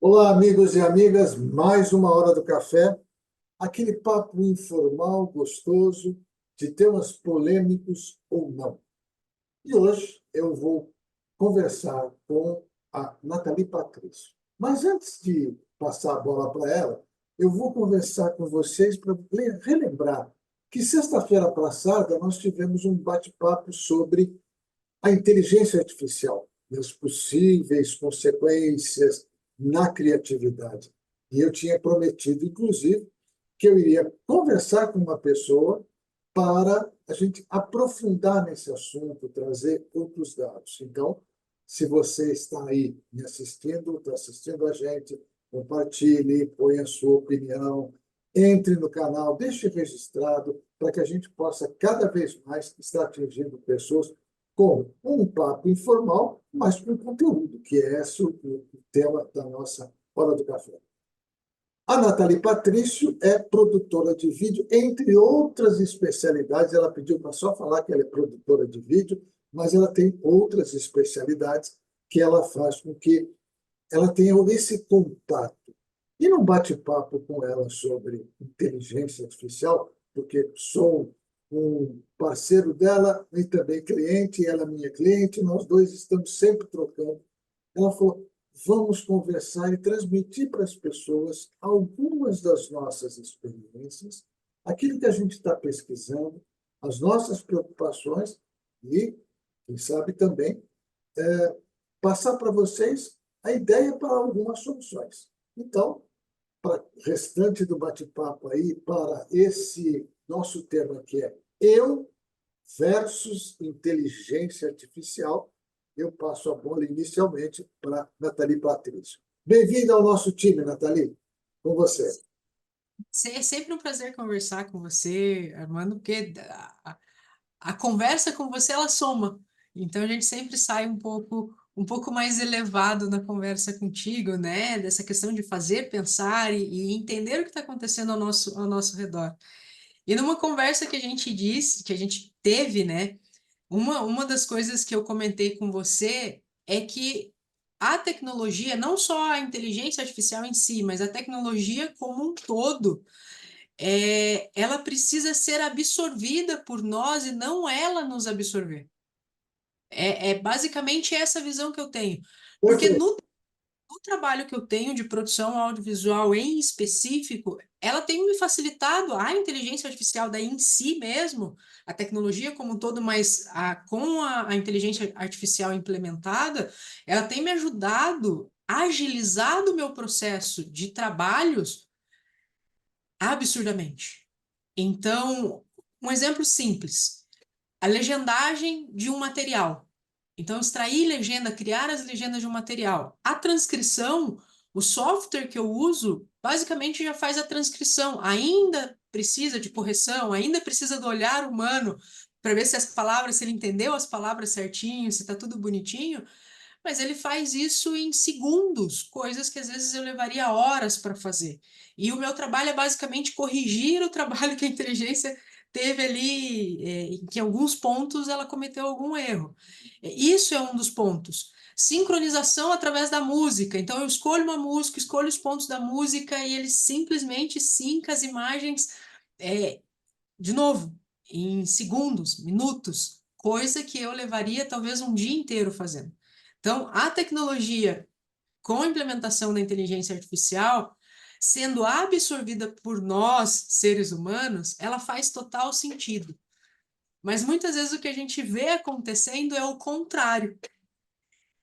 Olá, amigos e amigas, mais uma hora do café, aquele papo informal, gostoso, de temas polêmicos ou não. E hoje eu vou conversar com a Nathalie Patrício. Mas antes de passar a bola para ela, eu vou conversar com vocês para relembrar que sexta-feira passada nós tivemos um bate-papo sobre a inteligência artificial e as possíveis consequências na criatividade. E eu tinha prometido, inclusive, que eu iria conversar com uma pessoa para a gente aprofundar nesse assunto, trazer outros dados. Então, se você está aí me assistindo, está assistindo a gente, compartilhe, ponha a sua opinião, entre no canal, deixe registrado para que a gente possa cada vez mais estar atingindo pessoas com um papo informal, mas com conteúdo, que é esse o tema da nossa Hora do Café. A Nathalie Patrício é produtora de vídeo, entre outras especialidades. Ela pediu para só falar que ela é produtora de vídeo, mas ela tem outras especialidades que ela faz com que ela tenha esse contato. E num bate-papo com ela sobre inteligência artificial, porque sou um parceiro dela e também cliente, ela é minha cliente, nós dois estamos sempre trocando. Ela falou: vamos conversar e transmitir para as pessoas algumas das nossas experiências, aquilo que a gente está pesquisando, as nossas preocupações e, quem sabe, também passar para vocês a ideia para algumas soluções. Então, para o restante do bate-papo aí, para esse nosso tema que é eu versus inteligência artificial, eu passo a bola inicialmente para Nathalie Patrício. Bem-vinda ao nosso time, Nathalie. Com você. É sempre um prazer conversar com você, Armando, porque a conversa com você ela soma. Então a gente sempre sai um pouco mais elevado na conversa contigo, né? Dessa questão de fazer, pensar e entender o que está acontecendo ao nosso redor. E numa conversa que a gente disse, que a gente teve, né? Uma das coisas que eu comentei com você é que a tecnologia, não só a inteligência artificial em si, mas a tecnologia como um todo ela precisa ser absorvida por nós e não ela nos absorver. É basicamente essa visão que eu tenho. Porque Perfeito. no trabalho que eu tenho de produção audiovisual em específico, ela tem me facilitado a inteligência artificial daí em si mesmo, a tecnologia como um todo, mas com a inteligência artificial implementada, ela tem me ajudado, agilizado o meu processo de trabalhos absurdamente. Então, um exemplo simples: a legendagem de um material. Então, extrair legenda, criar as legendas de um material. A transcrição, o software que eu uso, basicamente já faz a transcrição. Ainda precisa de correção, ainda precisa do olhar humano para ver se as palavras, se ele entendeu as palavras certinho, se está tudo bonitinho, mas ele faz isso em segundos, coisas que às vezes eu levaria horas para fazer. E o meu trabalho é basicamente corrigir o trabalho que a inteligência teve ali, em que em alguns pontos ela cometeu algum erro. Isso é um dos pontos. Sincronização através da música. Então eu escolho uma música, escolho os pontos da música e ele simplesmente sinca as imagens, é, de novo, em segundos, minutos, coisa que eu levaria talvez um dia inteiro fazendo. Então, a tecnologia, com a implementação da inteligência artificial, sendo absorvida por nós, seres humanos, ela faz total sentido. Mas muitas vezes o que a gente vê acontecendo é o contrário.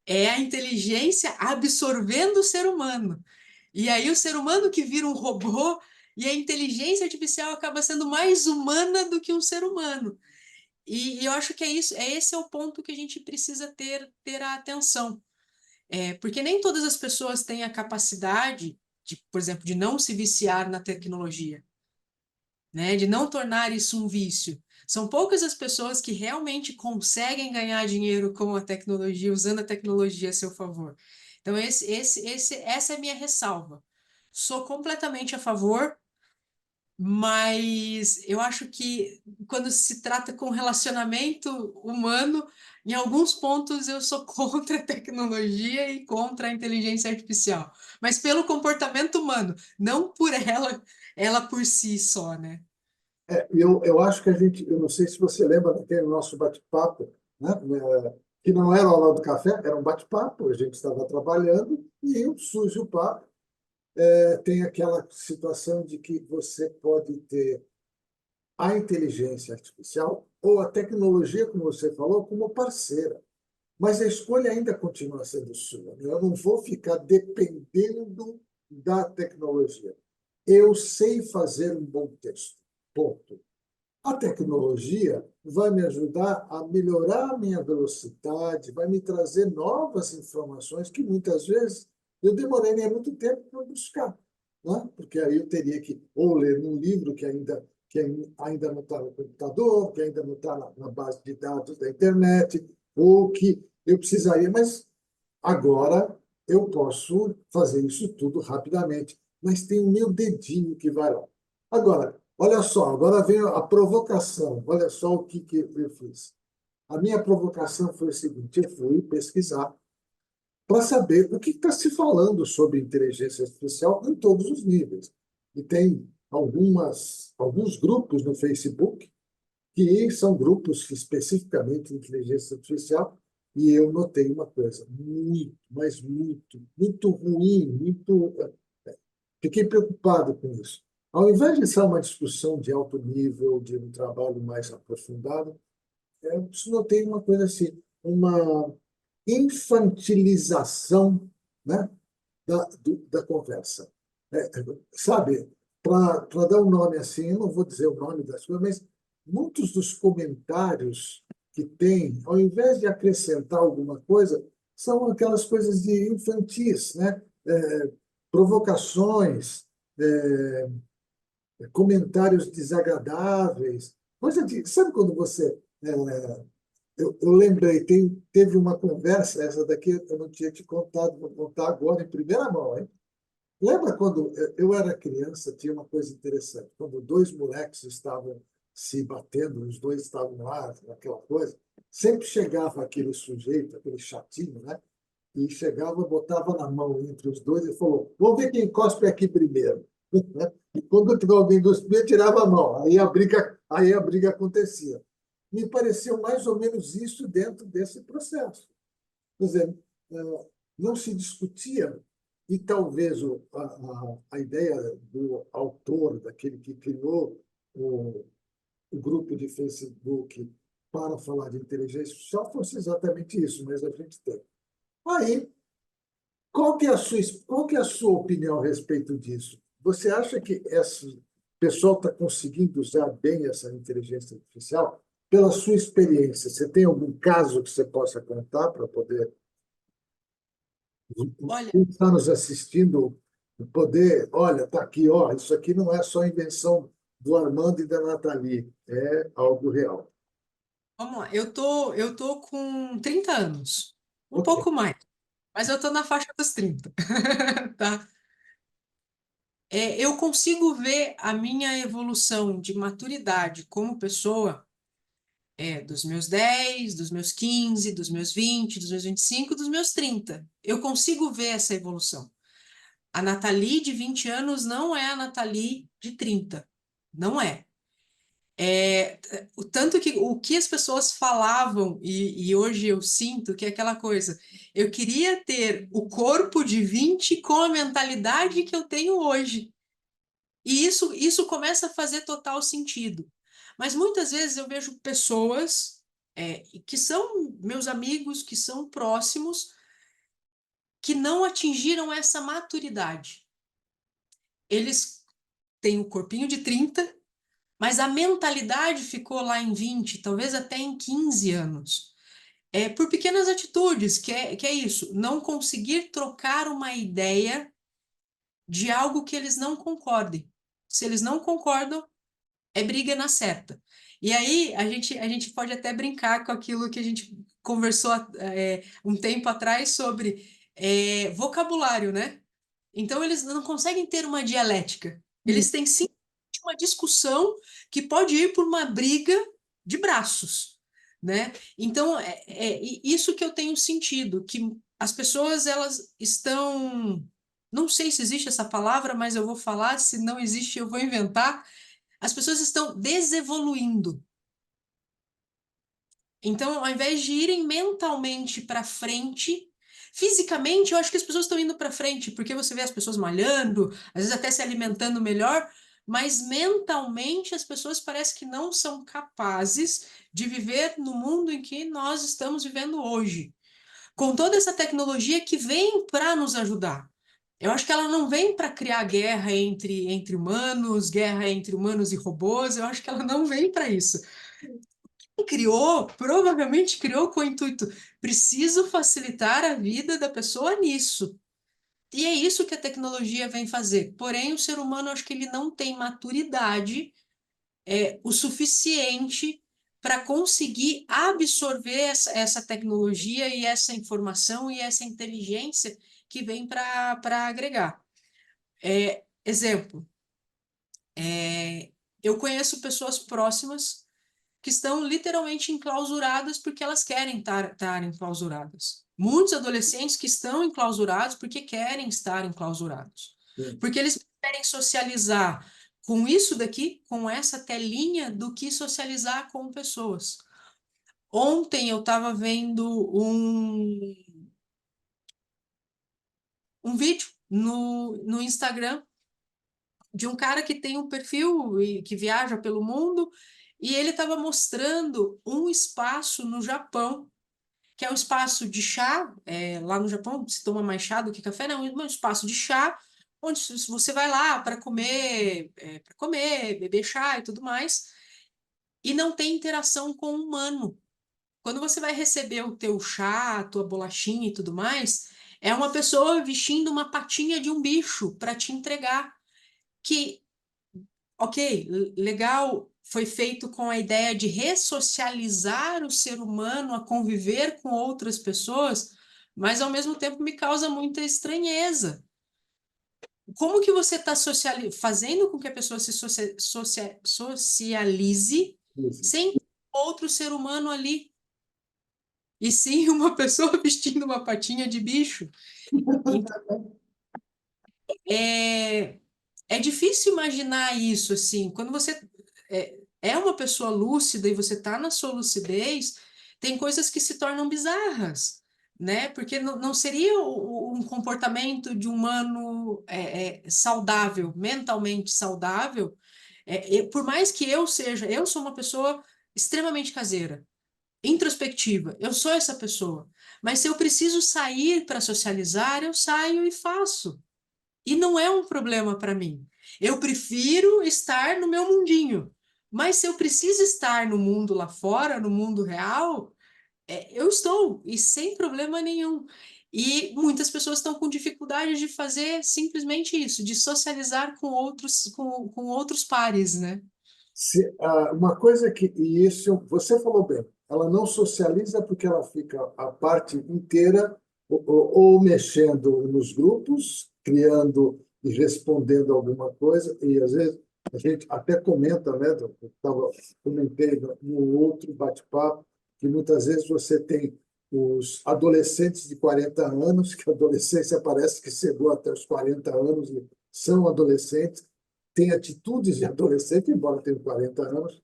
É a inteligência absorvendo o ser humano. E aí o ser humano que vira um robô e a inteligência artificial acaba sendo mais humana do que um ser humano. E eu acho que é isso, esse é o ponto que a gente precisa ter a atenção. Porque nem todas as pessoas têm a capacidade de, por exemplo, de não se viciar na tecnologia, né? De não tornar isso um vício. São poucas as pessoas que realmente conseguem ganhar dinheiro com a tecnologia, usando a tecnologia a seu favor. Então, essa é a minha ressalva. Sou completamente a favor, Mas eu acho que quando se trata com relacionamento humano, em alguns pontos eu sou contra a tecnologia e contra a inteligência artificial, mas pelo comportamento humano, não por ela por si só, né? Eu acho que a gente, eu não sei se você lembra daquele nosso bate-papo, né? Que não era a hora do café, era um bate-papo, a gente estava trabalhando e surge o papo. Tem aquela situação de que você pode ter a inteligência artificial ou a tecnologia, como você falou, como parceira. Mas a escolha ainda continua sendo sua, né? Eu não vou ficar dependendo da tecnologia. Eu sei fazer um bom texto. Ponto. A tecnologia vai me ajudar a melhorar a minha velocidade, vai me trazer novas informações que muitas vezes eu demoraria muito tempo para buscar, né? Porque aí eu teria que ou ler um livro que ainda não está no computador, que ainda não está na base de dados da internet, ou que eu precisaria, mas agora eu posso fazer isso tudo rapidamente, mas tem o meu dedinho que vai lá. Agora, olha só, agora vem a provocação. Olha só o que eu fiz. A minha provocação foi o seguinte: eu fui pesquisar para saber o que está se falando sobre inteligência artificial em todos os níveis. E tem alguns grupos no Facebook que são grupos que especificamente de inteligência artificial, e eu notei uma coisa muito, mas muito, muito ruim, muito. Fiquei preocupado com isso. Ao invés de ser uma discussão de alto nível, de um trabalho mais aprofundado, eu notei uma coisa assim, uma infantilização, né, da conversa. Sabe, para dar um nome assim, eu não vou dizer o nome das coisas, mas muitos dos comentários que tem, ao invés de acrescentar alguma coisa, são aquelas coisas de infantis, né? Provocações, é, comentários desagradáveis, coisa de, sabe quando você eu lembrei, teve uma conversa, essa daqui eu não tinha te contado, vou contar agora em primeira mão, hein? Lembra quando eu era criança, tinha uma coisa interessante, quando dois moleques estavam se batendo, os dois estavam lá, aquela coisa, sempre chegava aquele sujeito, aquele chatinho, né? E chegava, botava na mão entre os dois e falou: vamos ver quem cospe aqui primeiro. E quando alguém cuspia, tirava a mão. Aí a briga acontecia. Me pareceu mais ou menos isso dentro desse processo. Quer dizer, não se discutia, e talvez a ideia do autor, daquele que criou o grupo de Facebook para falar de inteligência artificial, fosse exatamente isso, mas a gente tem. Aí, qual que é a sua opinião a respeito disso? Você acha que esse pessoal está conseguindo usar bem essa inteligência artificial? Pela sua experiência, você tem algum caso que você possa contar para poder Olha, quem está nos assistindo poder, olha, está aqui, ó, isso aqui não é só invenção do Armando e da Nathalie, é algo real. vamos lá, eu tô com 30 anos, um Ok. pouco mais, mas eu tô na faixa dos 30, tá? Eu consigo ver a minha evolução de maturidade como pessoa, dos meus 10, dos meus 15, dos meus 20, dos meus 25, dos meus 30. Eu consigo ver essa evolução. A Nathalie de 20 anos não é a Nathalie de 30. Não é. O tanto que o que as pessoas falavam, e hoje eu sinto que é aquela coisa, eu queria ter o corpo de 20 com a mentalidade que eu tenho hoje. E isso começa a fazer total sentido. Mas muitas vezes eu vejo pessoas que são meus amigos, que são próximos, que não atingiram essa maturidade. Eles têm o corpinho de 30, mas a mentalidade ficou lá em 20, talvez até em 15 anos. Por pequenas atitudes, que é isso, não conseguir trocar uma ideia de algo que eles não concordem. Se eles não concordam, é briga na certa. E aí a gente pode até brincar com aquilo que a gente conversou um tempo atrás sobre vocabulário, né? Então eles não conseguem ter uma dialética. Eles têm sim de uma discussão que pode ir por uma briga de braços, né? Então, isso que eu tenho sentido, que as pessoas, elas estão... Não sei se existe essa palavra, mas eu vou falar, se não existe, eu vou inventar. As pessoas estão desevoluindo. Então, ao invés de irem mentalmente para frente, fisicamente, eu acho que as pessoas estão indo para frente, porque você vê as pessoas malhando, às vezes até se alimentando melhor, mas mentalmente as pessoas parecem que não são capazes de viver no mundo em que nós estamos vivendo hoje, com toda essa tecnologia que vem para nos ajudar. Eu acho que ela não vem para criar guerra entre humanos, guerra entre humanos e robôs, eu acho que ela não vem para isso. Quem criou, provavelmente criou com o intuito, preciso facilitar a vida da pessoa nisso. E é isso que a tecnologia vem fazer. Porém, o ser humano, acho que ele não tem maturidade o suficiente para conseguir absorver essa tecnologia e essa informação e essa inteligência que vem para agregar. Exemplo, eu conheço pessoas próximas que estão literalmente enclausuradas porque elas querem estar enclausuradas. Muitos adolescentes que estão enclausurados porque querem estar enclausurados. Sim. Porque eles querem socializar com isso daqui, com essa telinha, do que socializar com pessoas. Ontem eu estava vendo um vídeo no Instagram de um cara que tem um perfil e que viaja pelo mundo, e ele estava mostrando um espaço no Japão, que é um espaço de chá. Lá no Japão se toma mais chá do que café, não, é um espaço de chá, onde você vai lá para comer, beber chá e tudo mais, e não tem interação com o humano. Quando você vai receber o teu chá, a tua bolachinha e tudo mais, é uma pessoa vestindo uma patinha de um bicho para te entregar. Que, ok, legal, foi feito com a ideia de ressocializar o ser humano a conviver com outras pessoas, mas ao mesmo tempo me causa muita estranheza. Como que você está fazendo com que a pessoa se socialize Isso. sem outro ser humano ali? E sim uma pessoa vestindo uma patinha de bicho. Então, é, é difícil imaginar isso, assim. Quando você é uma pessoa lúcida e você está na sua lucidez, tem coisas que se tornam bizarras, né? Porque não seria um comportamento de humano saudável, mentalmente saudável. Por mais que eu sou uma pessoa extremamente caseira, introspectiva, eu sou essa pessoa. Mas se eu preciso sair para socializar, eu saio e faço. E não é um problema para mim. Eu prefiro estar no meu mundinho. Mas se eu preciso estar no mundo lá fora, no mundo real, eu estou, e sem problema nenhum. E muitas pessoas estão com dificuldade de fazer simplesmente isso, de socializar com outros pares, né? Uma coisa que, e isso você falou bem, ela não socializa porque ela fica a parte inteira ou mexendo nos grupos, criando e respondendo alguma coisa, e às vezes a gente até comenta, né? Comentei no outro bate-papo, que muitas vezes você tem os adolescentes de 40 anos, que a adolescência parece que chegou até os 40 anos e são adolescentes, tem atitudes de adolescente, embora tenha 40 anos,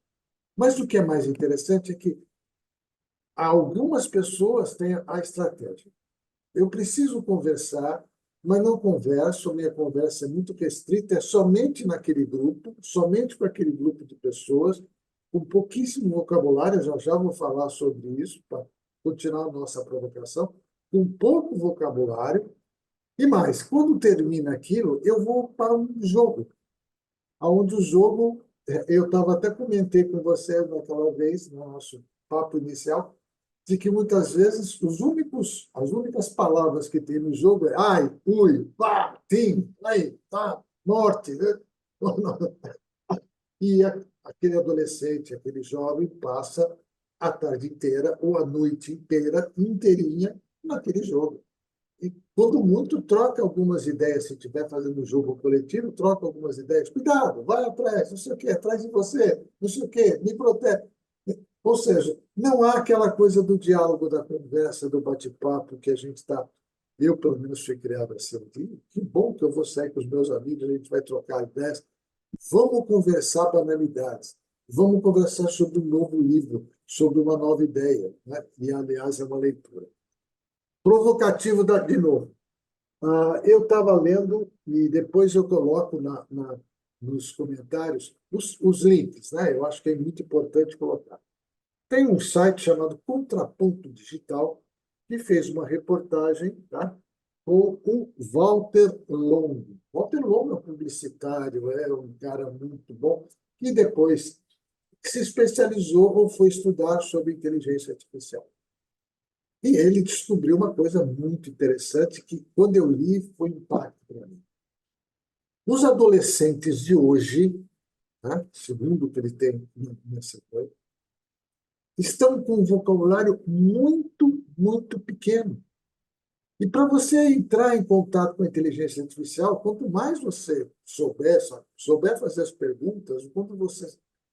mas o que é mais interessante é que algumas pessoas têm a estratégia. Eu preciso conversar, mas não converso, minha conversa é muito restrita, é somente naquele grupo, somente com aquele grupo de pessoas, com pouquíssimo vocabulário, já já vou falar sobre isso, para continuar a nossa provocação, com pouco vocabulário, e mais, quando termina aquilo, eu vou para um jogo onde o jogo, eu estava até comentei com você naquela vez, no nosso papo inicial, de que muitas vezes as únicas palavras que tem no jogo é ai, ui, pá, tim, aí, tá, morte, né? E aquele adolescente, aquele jovem passa a tarde inteira ou a noite inteira, inteirinha, naquele jogo. E, quando muito, troca algumas ideias. Se estiver fazendo jogo coletivo, troca algumas ideias. Cuidado, vai atrás, não sei o quê, atrás de você, não sei o quê, me protege. Ou seja, não há aquela coisa do diálogo, da conversa, do bate-papo que a gente está. Eu, pelo menos, fui criado assim. Que bom que eu vou sair com os meus amigos, a gente vai trocar ideias. Vamos conversar banalidades. Vamos conversar sobre um novo livro, sobre uma nova ideia, né? E, aliás, é uma leitura. Provocativo de novo. Eu estava lendo, e depois eu coloco nos comentários os links, né? Eu acho que é muito importante colocar. Tem um site chamado Contraponto Digital, que fez uma reportagem, tá, com o Walter Longo. Walter Longo é um publicitário, é um cara muito bom, que depois se especializou ou foi estudar sobre inteligência artificial. E ele descobriu uma coisa muito interessante que, quando eu li, foi um impacto para mim. Os adolescentes de hoje, né, segundo o que ele tem nessa coisa, estão com um vocabulário muito, muito pequeno. E para você entrar em contato com a inteligência artificial, quanto mais você souber fazer as perguntas, quanto você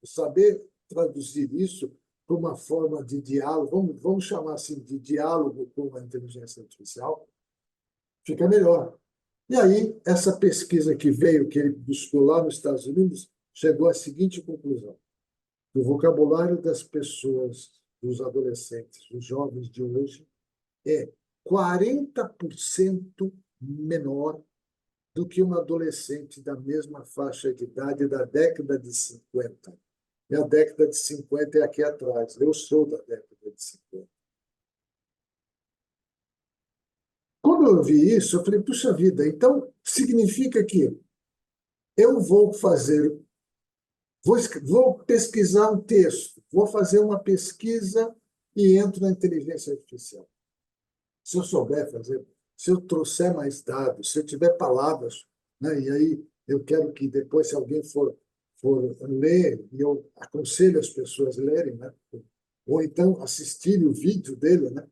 saber traduzir isso para uma forma de diálogo, vamos chamar assim de diálogo com a inteligência artificial, fica melhor. E aí, essa pesquisa que veio, que ele buscou lá nos Estados Unidos, chegou à seguinte conclusão: o vocabulário das pessoas, dos adolescentes, dos jovens de hoje, é 40% menor do que um adolescente da mesma faixa de idade da década de 50. E a década de 50 é aqui atrás. Eu sou da década de 50. Quando eu vi isso, eu falei, puxa vida, então significa que eu vou pesquisar um texto, vou fazer uma pesquisa e entro na inteligência artificial. Se eu souber fazer, se eu trouxer mais dados, se eu tiver palavras, né, e aí eu quero que depois, se alguém for ler, e eu aconselho as pessoas a lerem, né, ou então assistirem o vídeo dele, né,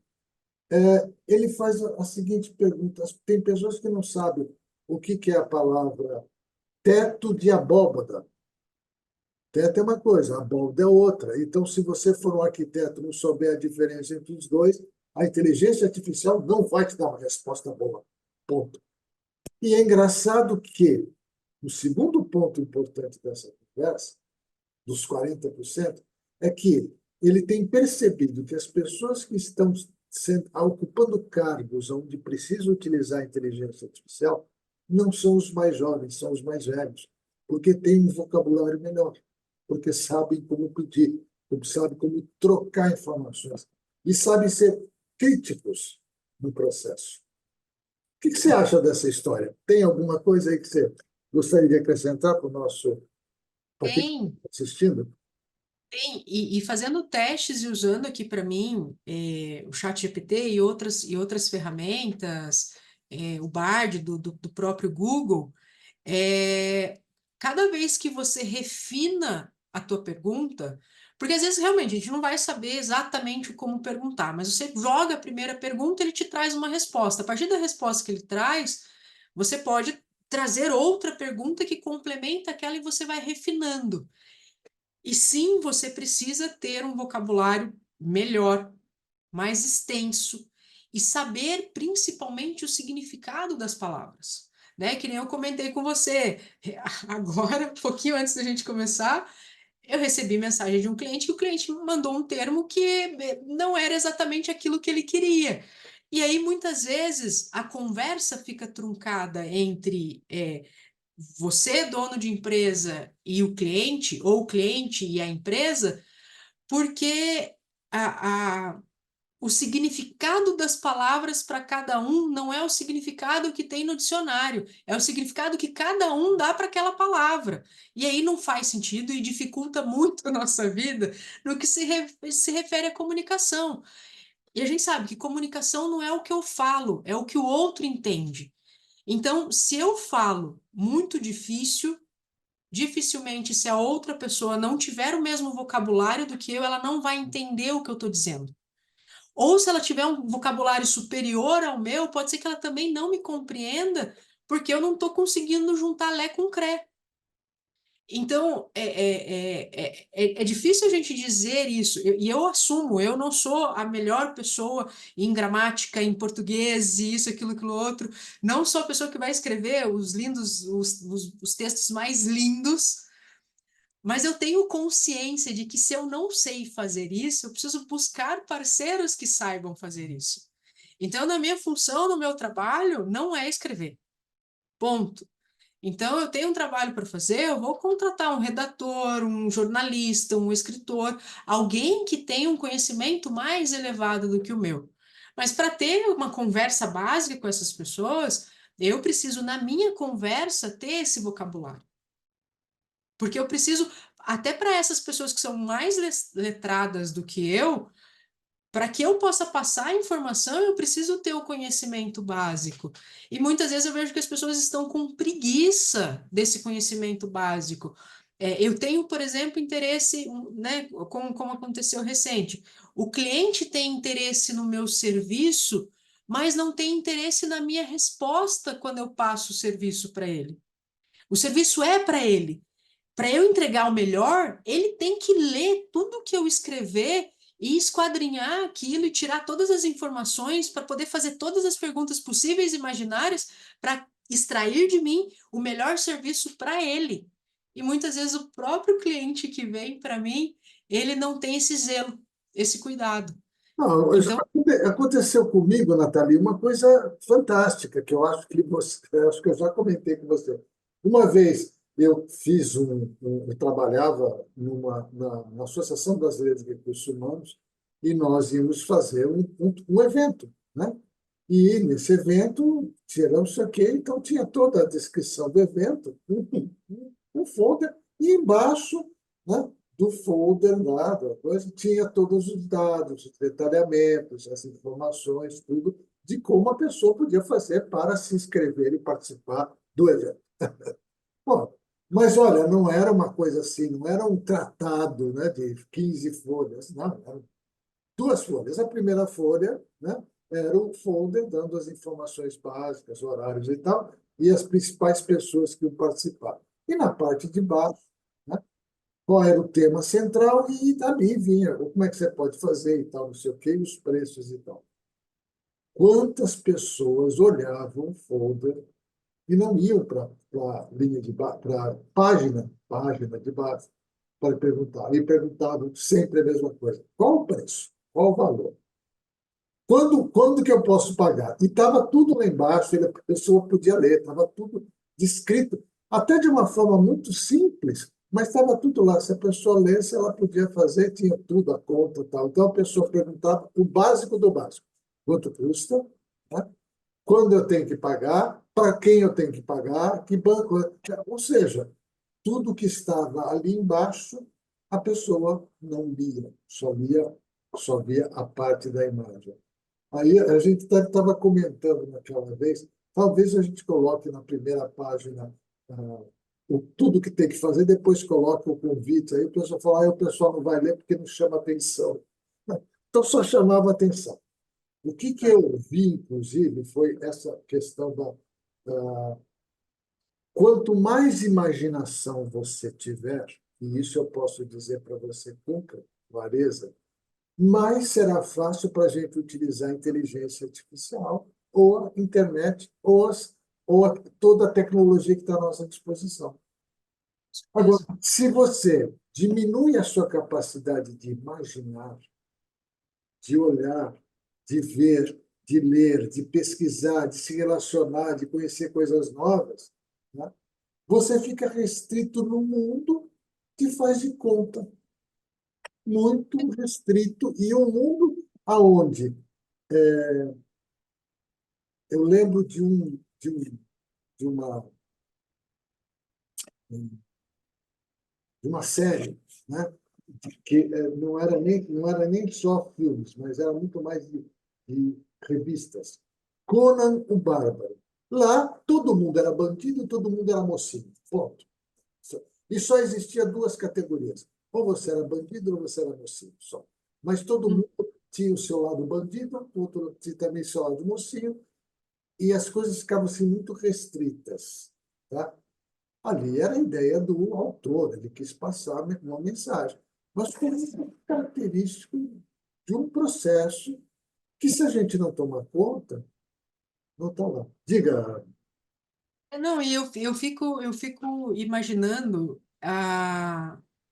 ele faz a seguinte pergunta: tem pessoas que não sabem o que é a palavra teto de abóbada. Teto é uma coisa, abóbada é outra. Então, se você for um arquiteto e não souber a diferença entre os dois, a inteligência artificial não vai te dar uma resposta boa. Ponto. E é engraçado que o segundo ponto importante dessa conversa, dos 40%, é que ele tem percebido que as pessoas que estão ocupando cargos onde precisa utilizar a inteligência artificial não são os mais jovens, são os mais velhos, porque têm um vocabulário melhor, porque sabem como pedir, sabem como trocar informações e sabem ser críticos no processo. O que você acha dessa história? Tem alguma coisa aí que você gostaria de acrescentar para o nosso, para quem Tem, está assistindo? tem. E fazendo testes e usando aqui para mim o ChatGPT e outras ferramentas, o Bard do próprio Google, é, cada vez que você refina a tua pergunta, porque às vezes realmente a gente não vai saber exatamente como perguntar, mas você joga a primeira pergunta, ele te traz uma resposta. A partir da resposta que ele traz, você pode trazer outra pergunta que complementa aquela e você vai refinando. E sim, você precisa ter um vocabulário melhor, mais extenso e saber principalmente o significado das palavras, né? Que nem eu comentei com você. Agora, um pouquinho antes da gente começar, eu recebi mensagem de um cliente que o cliente me mandou um termo que não era exatamente aquilo que ele queria. E aí, muitas vezes, a conversa fica truncada entre você, dono de empresa, e o cliente, ou o cliente e a empresa, porque o significado das palavras para cada um não é o significado que tem no dicionário, é o significado que cada um dá para aquela palavra. E aí não faz sentido e dificulta muito a nossa vida no que se refere à comunicação. E a gente sabe que comunicação não é o que eu falo, é o que o outro entende. Então, se eu falo muito difícil, dificilmente, se a outra pessoa não tiver o mesmo vocabulário do que eu, ela não vai entender o que eu estou dizendo. Ou se ela tiver um vocabulário superior ao meu, pode ser que ela também não me compreenda, porque eu não estou conseguindo juntar Lé com Cré. Então, é difícil a gente dizer isso, e eu assumo, eu não sou a melhor pessoa em gramática, em português, e isso, aquilo outro, não sou a pessoa que vai escrever os lindos, os textos mais lindos, mas eu tenho consciência de que se eu não sei fazer isso, eu preciso buscar parceiros que saibam fazer isso. Então, na minha função, no meu trabalho, não é escrever. Ponto. Então, eu tenho um trabalho para fazer, eu vou contratar um redator, um jornalista, um escritor, alguém que tenha um conhecimento mais elevado do que o meu. Mas para ter uma conversa básica com essas pessoas, eu preciso, na minha conversa, ter esse vocabulário. Porque eu preciso, até para essas pessoas que são mais letradas do que eu, para que eu possa passar a informação, eu preciso ter o conhecimento básico. E muitas vezes eu vejo que as pessoas estão com preguiça desse conhecimento básico. Eu tenho, por exemplo, interesse, né, como aconteceu recente. O cliente tem interesse no meu serviço, mas não tem interesse na minha resposta quando eu passo o serviço para ele. O serviço é para ele. Para eu entregar o melhor, ele tem que ler tudo que eu escrever e esquadrinhar aquilo e tirar todas as informações para poder fazer todas as perguntas possíveis e imaginárias para extrair de mim o melhor serviço para ele. E muitas vezes o próprio cliente que vem para mim, ele não tem esse zelo, esse cuidado. Não, Então, aconteceu comigo, Nathalie, uma coisa fantástica que eu acho que acho que eu já comentei com você. Uma vez eu fiz eu trabalhava na Associação Brasileira de Recursos Humanos e nós íamos fazer um evento, né? E nesse evento tiramos isso aqui, então tinha toda a descrição do evento, um folder, e embaixo, né, do folder lá, da coisa, tinha todos os dados, os detalhamentos, as informações, tudo, de como a pessoa podia fazer para se inscrever e participar do evento. Bom, mas olha, não era uma coisa assim, não era um tratado, né, de 15 folhas, não, eram duas folhas. A primeira folha, né, era o folder dando as informações básicas, horários e tal, e as principais pessoas que iam participar. E na parte de baixo, né, qual era o tema central, e dali vinha como é que você pode fazer e tal, não sei o quê, e os preços e tal. Quantas pessoas olhavam o folder e não iam para a linha de para página de base, para perguntar. E perguntavam sempre a mesma coisa: qual o preço? Qual o valor? Quando que eu posso pagar? E estava tudo lá embaixo, a pessoa podia ler, estava tudo descrito, até de uma forma muito simples, mas estava tudo lá. Se a pessoa lesse, ela podia fazer, tinha tudo, a conta e tal. Então a pessoa perguntava o básico do básico: quanto custa? Né? Quando eu tenho que pagar? Para quem eu tenho que pagar? Que banco? Ou seja, tudo que estava ali embaixo, a pessoa não lia, só via a parte da imagem. Aí a gente estava comentando naquela vez, talvez a gente coloque na primeira página tudo que tem que fazer, depois coloque o convite, aí o pessoal fala, o pessoal não vai ler porque não chama atenção. Então só chamava atenção. O que eu vi, inclusive, foi essa questão quanto mais imaginação você tiver, e isso eu posso dizer para você com clareza, mais será fácil para a gente utilizar a inteligência artificial ou a internet toda a tecnologia que está à nossa disposição. Agora, se você diminui a sua capacidade de imaginar, de olhar, de ver, de ler, de pesquisar, de se relacionar, de conhecer coisas novas, né? Você fica restrito no mundo que faz de conta, muito restrito, e um mundo aonde eu lembro de uma, de uma série, né? Que não era nem só filmes, mas era muito mais de revistas. Conan o Bárbaro. Lá, todo mundo era bandido, todo mundo era mocinho. Ponto. E só existia duas categorias. Ou você era bandido ou você era mocinho, só. Mas todo mundo tinha o seu lado bandido, o outro tinha também o seu lado mocinho, e as coisas ficavam assim, muito restritas. Tá? Ali era a ideia do autor, ele quis passar uma mensagem. Mas foi muito característico de um processo que, se a gente não tomar conta, não está lá. Diga. Não, e eu fico imaginando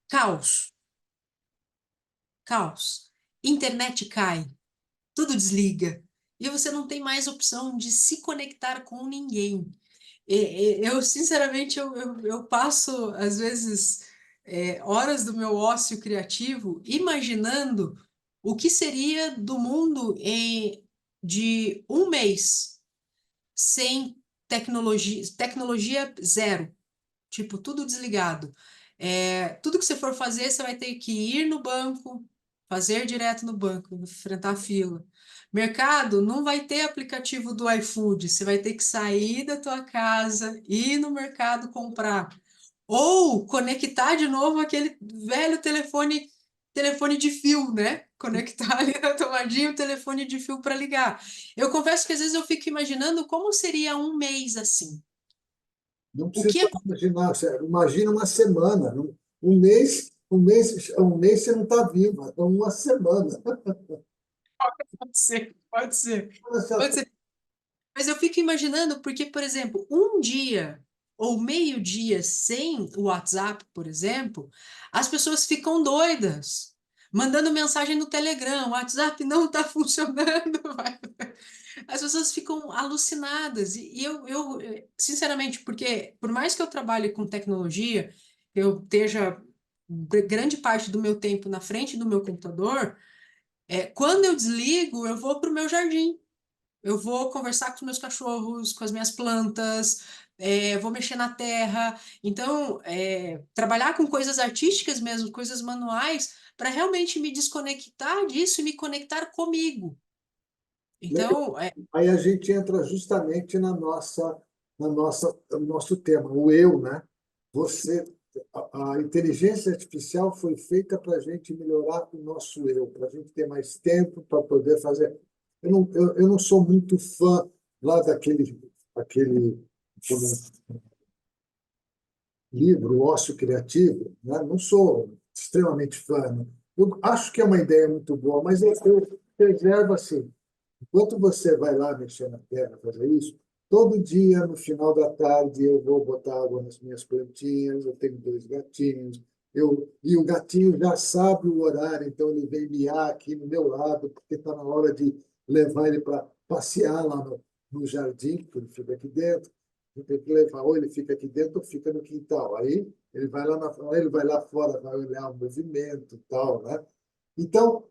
caos, caos. Internet cai, tudo desliga. E você não tem mais opção de se conectar com ninguém. Eu, sinceramente, eu passo, às vezes, horas do meu ócio criativo imaginando o que seria do mundo de um mês sem tecnologia zero. Tipo, tudo desligado. Tudo que você for fazer, você vai ter que ir no banco, fazer direto no banco, enfrentar a fila. Mercado, não vai ter aplicativo do iFood, você vai ter que sair da tua casa, ir no mercado comprar. Ou conectar de novo aquele velho telefone de fio, né? Conectar ali na tomadinha o telefone de fio para ligar. Eu confesso que às vezes eu fico imaginando como seria um mês assim. Não O precisa que imaginar, imagina uma semana. Um mês você não está vivo, é uma semana. pode ser, pode ser, pode ser. Mas eu fico imaginando, porque, por exemplo, um dia ou meio-dia sem o WhatsApp, por exemplo, as pessoas ficam doidas, mandando mensagem no Telegram, o WhatsApp não está funcionando. As pessoas ficam alucinadas. E sinceramente, porque por mais que eu trabalhe com tecnologia, eu esteja grande parte do meu tempo na frente do meu computador, quando eu desligo, eu vou para o meu jardim. Eu vou conversar com os meus cachorros, com as minhas plantas, vou mexer na terra. Então, trabalhar com coisas artísticas mesmo, coisas manuais, para realmente me desconectar disso e me conectar comigo. Legal. Então, Aí a gente entra justamente no nosso tema, o eu, né? Você, a inteligência artificial foi feita para a gente melhorar o nosso eu, para a gente ter mais tempo para poder fazer. Eu não sou muito fã lá aquele livro, O Ócio Criativo, né? Não sou extremamente fã. Né? Eu acho que é uma ideia muito boa, mas eu preservo assim. Enquanto você vai lá mexer na terra, fazer isso, todo dia, no final da tarde, eu vou botar água nas minhas plantinhas, eu tenho dois gatinhos, e o gatinho já sabe o horário, então ele vem miar aqui no meu lado, porque está na hora de levar ele para passear lá no jardim, porque ele fica aqui dentro. Eu tenho que levar, ou ele fica aqui dentro ou fica no quintal. Aí ele vai lá fora, vai olhar o movimento e tal, né? Então,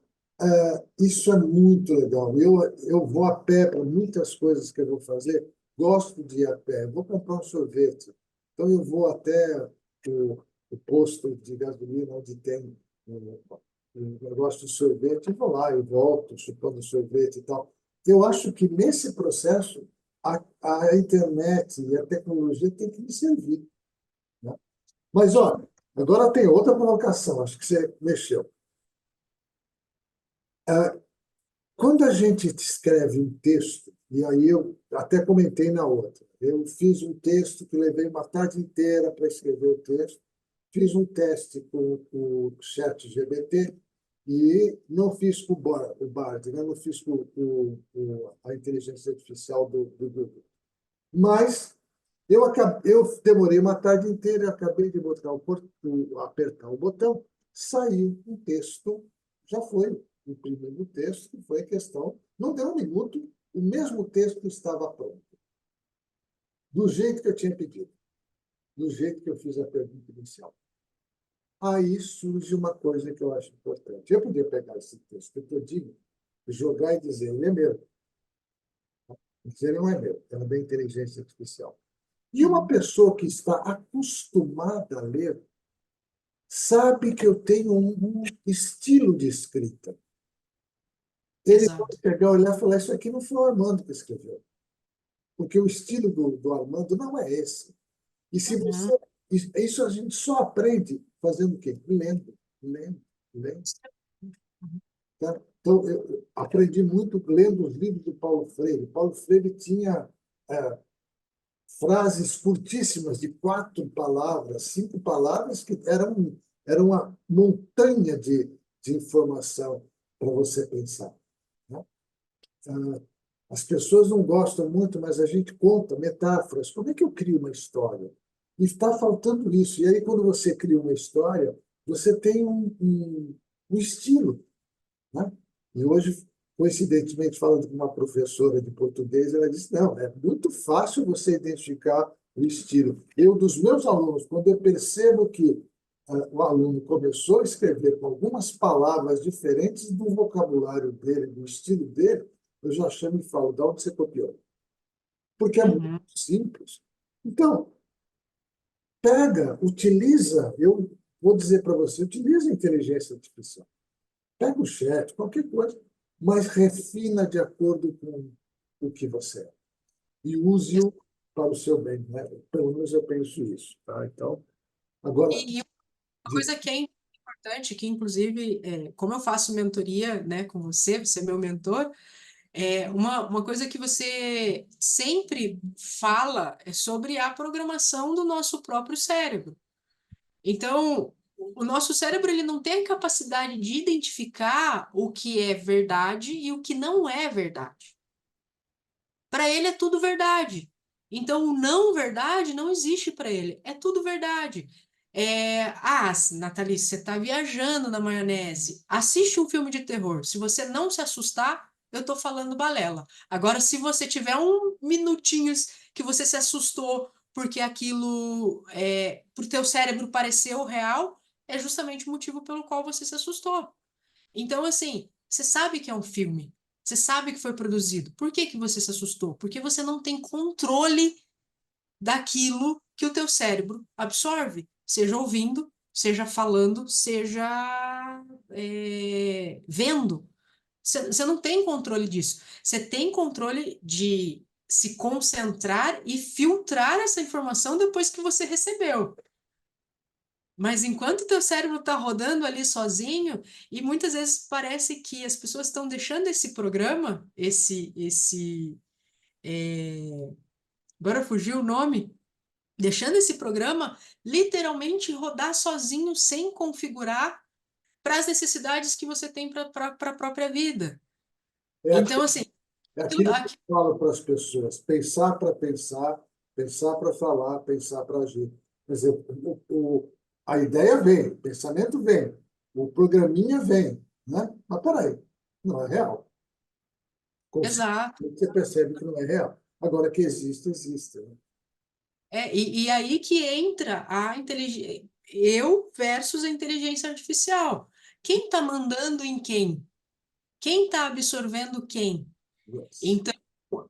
isso é muito legal. Eu vou a pé para muitas coisas que eu vou fazer, gosto de ir a pé. Vou comprar um sorvete, então eu vou até o posto de gasolina onde tem um negócio de sorvete, e vou lá e volto, chupando sorvete e tal. Eu acho que nesse processo a internet e a tecnologia tem que me servir, né? Mas, olha, agora tem outra provocação, acho que você mexeu. Quando a gente escreve um texto, e aí eu até comentei na outra, eu fiz um texto que levei uma tarde inteira para escrever o texto, fiz um teste com o chat GBT e não fiz com o Bard, né? Não fiz com a inteligência artificial do Google. Mas eu demorei uma tarde inteira, e acabei de apertar o botão, saiu um texto, já foi o primeiro texto, que foi a questão, não deu um minuto, o mesmo texto estava pronto, do jeito que eu tinha pedido, do jeito que eu fiz a pergunta inicial. Aí surge uma coisa que eu acho importante. Eu podia pegar esse texto todinho, jogar e dizer, ele é meu. Mas ele não é meu, é da inteligência artificial. E uma pessoa que está acostumada a ler sabe que eu tenho um estilo de escrita. Ele pode exato. pegar, olhar e falar: Isso aqui não foi o Armando que escreveu, porque o estilo do Armando não é esse. E se Uhum. você. Isso a gente só aprende fazendo o quê? Lendo, lendo, lendo. Tá? Então, eu aprendi muito lendo os livros do Paulo Freire. Paulo Freire tinha frases curtíssimas de 4 palavras, 5 palavras, que eram uma montanha de informação para você pensar, né? As pessoas não gostam muito, mas a gente conta metáforas. Como é que eu crio uma história? E está faltando isso. E aí, quando você cria uma história, você tem um estilo, né? E hoje, coincidentemente, falando com uma professora de português, ela disse, não, é muito fácil você identificar o estilo. Eu, dos meus alunos, quando eu percebo que o aluno começou a escrever com algumas palavras diferentes do vocabulário dele, do estilo dele, eu já chamo e falo, de onde você copiou? Porque é muito Uhum. simples. Então, pega, utiliza, eu vou dizer para você, utiliza a inteligência artificial. Pega o chat, qualquer coisa, mas refina de acordo com o que você é. E use-o para o seu bem, né? Pelo menos eu penso isso, tá? Então, agora, E uma de- coisa que é importante, que inclusive, como eu faço mentoria, né, com você, você é meu mentor, uma coisa que você sempre fala é sobre a programação do nosso próprio cérebro. Então, o nosso cérebro ele não tem a capacidade de identificar o que é verdade e o que não é verdade. Para ele é tudo verdade. Então, o não verdade não existe para ele. É tudo verdade. Nathalie, você está viajando na maionese. Assiste um filme de terror. Se você não se assustar, eu estou falando balela. Agora, se você tiver um minutinhos que você se assustou porque aquilo, pro teu cérebro pareceu real, é justamente o motivo pelo qual você se assustou. Então, assim, você sabe que é um filme, você sabe que foi produzido. Por que que você se assustou? Porque você não tem controle daquilo que o teu cérebro absorve, seja ouvindo, seja falando, seja vendo. Você não tem controle disso. Você tem controle de se concentrar e filtrar essa informação depois que você recebeu. Mas enquanto o teu cérebro está rodando ali sozinho, e muitas vezes parece que as pessoas estão deixando esse programa, agora fugiu o nome, deixando esse programa literalmente rodar sozinho, sem configurar para as necessidades que você tem para a própria vida. é, Então, assim, é tudo aquilo que eu aqui, falo para as pessoas, pensar para pensar, pensar para falar, pensar para agir. Quer dizer, a ideia vem, o pensamento vem, o programinha vem, né? Mas peraí, não é real. exato. Conscientemente você percebe que não é real. Agora que existe, existe, né? E aí que entra a inteligência, eu versus a inteligência artificial. Quem está mandando em quem? Quem está absorvendo quem? Yes. Então,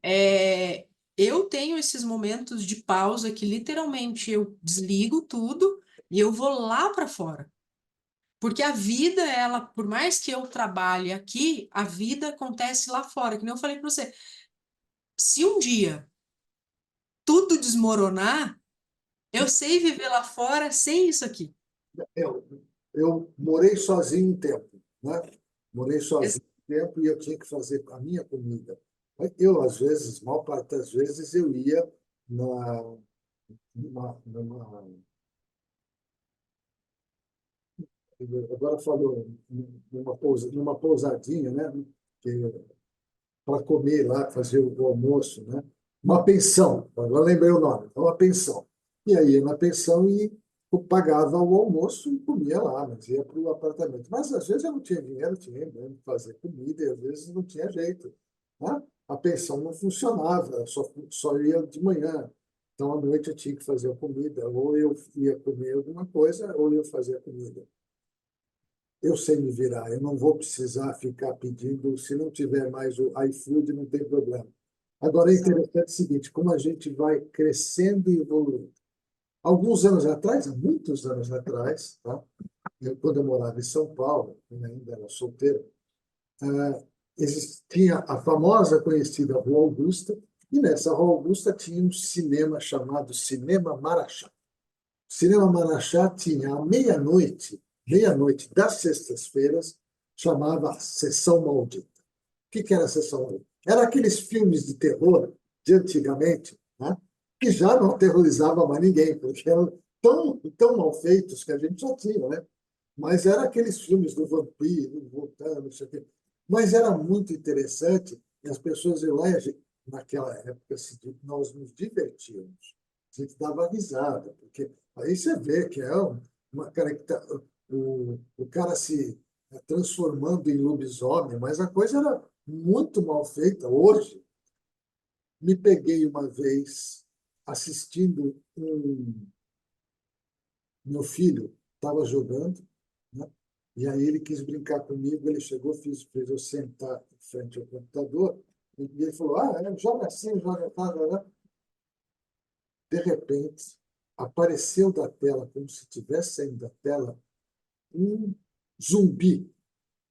é, eu tenho esses momentos de pausa que literalmente eu desligo tudo e eu vou lá para fora. Porque a vida, ela, por mais que eu trabalhe aqui, a vida acontece lá fora. Que nem eu falei para você, se um dia tudo desmoronar, eu sei viver lá fora sem isso aqui. Eu, eu morei sozinho um tempo, né? Morei Ex- sozinho um tempo e eu tinha que fazer a minha comida. Eu, às vezes, maior parte das vezes, eu ia na, numa, agora falou, numa pousadinha, né? Para comer lá, fazer o almoço, né? Uma pensão, agora lembrei o nome, é uma pensão. E aí ia na pensão e eu pagava o almoço e comia lá, mas ia para o apartamento. Mas às vezes eu não tinha dinheiro, tinha mesmo que fazer comida e às vezes não tinha jeito, né? A pensão não funcionava, só ia de manhã. Então à noite eu tinha que fazer a comida, ou eu ia comer alguma coisa, ou eu fazia a comida. Eu sei me virar, eu não vou precisar ficar pedindo, se não tiver mais o iFood, não tem problema. Agora é Exato. interessante o seguinte, como a gente vai crescendo e evoluindo. Alguns anos atrás, há muitos anos atrás, tá? Quando eu morava em São Paulo, eu ainda era solteiro, existia a famosa, conhecida Rua Augusta, e nessa Rua Augusta tinha um cinema chamado Cinema Marachá. O Cinema Marachá tinha à meia-noite das sextas-feiras, chamava Sessão Maldita. O que era a Sessão Maldita? Era aqueles filmes de terror de antigamente, né? Que já não aterrorizava mais ninguém, porque eram tão mal feitos que a gente já tinha, né? Mas era aqueles filmes do vampiro, voltando, não sei o quê. Mas era muito interessante, e as pessoas iam lá, naquela época, assim, nós nos divertíamos. A gente dava risada, porque aí você vê que é uma característica, o cara se transformando em lobisomem, mas a coisa era muito mal feita. Hoje, me peguei uma vez assistindo meu filho estava jogando, né? E aí ele quis brincar comigo, ele chegou, fez eu sentar em frente ao computador, e ele falou, joga assim, joga tá. De repente, apareceu da tela, como se tivesse saindo da tela, um zumbi,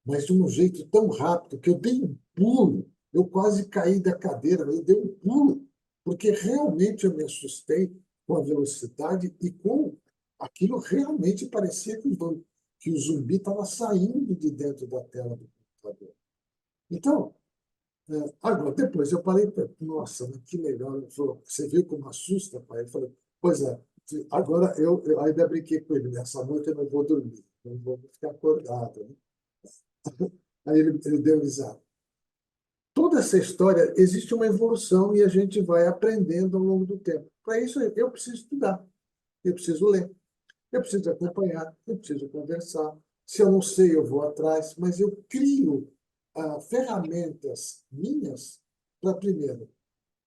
mas de um jeito tão rápido que eu dei um pulo, eu quase caí da cadeira, eu dei um pulo, porque realmente eu me assustei com a velocidade e com aquilo realmente parecia que o zumbi estava saindo de dentro da tela do computador. Então, agora, depois eu parei, nossa, mas que legal. Ele falou, você viu como assusta, pai? Eu falei, pois é, agora eu ainda brinquei com ele, nessa noite eu não vou dormir, não vou ficar acordado, né? Aí ele deu risada. Toda essa história existe uma evolução e a gente vai aprendendo ao longo do tempo. Para isso, eu preciso estudar, eu preciso ler, eu preciso acompanhar, eu preciso conversar. Se eu não sei, eu vou atrás, mas eu crio ferramentas minhas para, primeiro,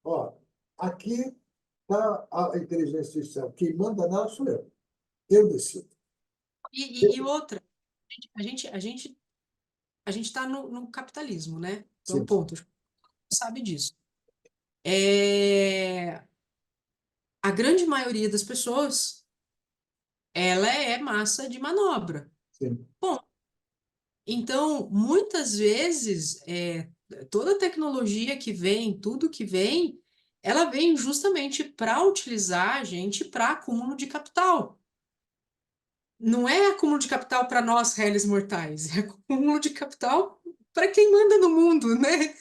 ó, aqui está a inteligência artificial, quem manda nela sou eu decido. E outra, a gente, a gente, a gente está no capitalismo, né? Então, Sim, ponto. Sabe disso. É, a grande maioria das pessoas, ela é massa de manobra. sim, Bom, então, muitas vezes, toda a tecnologia que vem, tudo que vem, ela vem justamente para utilizar a gente para acúmulo de capital. Não é acúmulo de capital para nós, réis mortais, é acúmulo de capital para quem manda no mundo, né?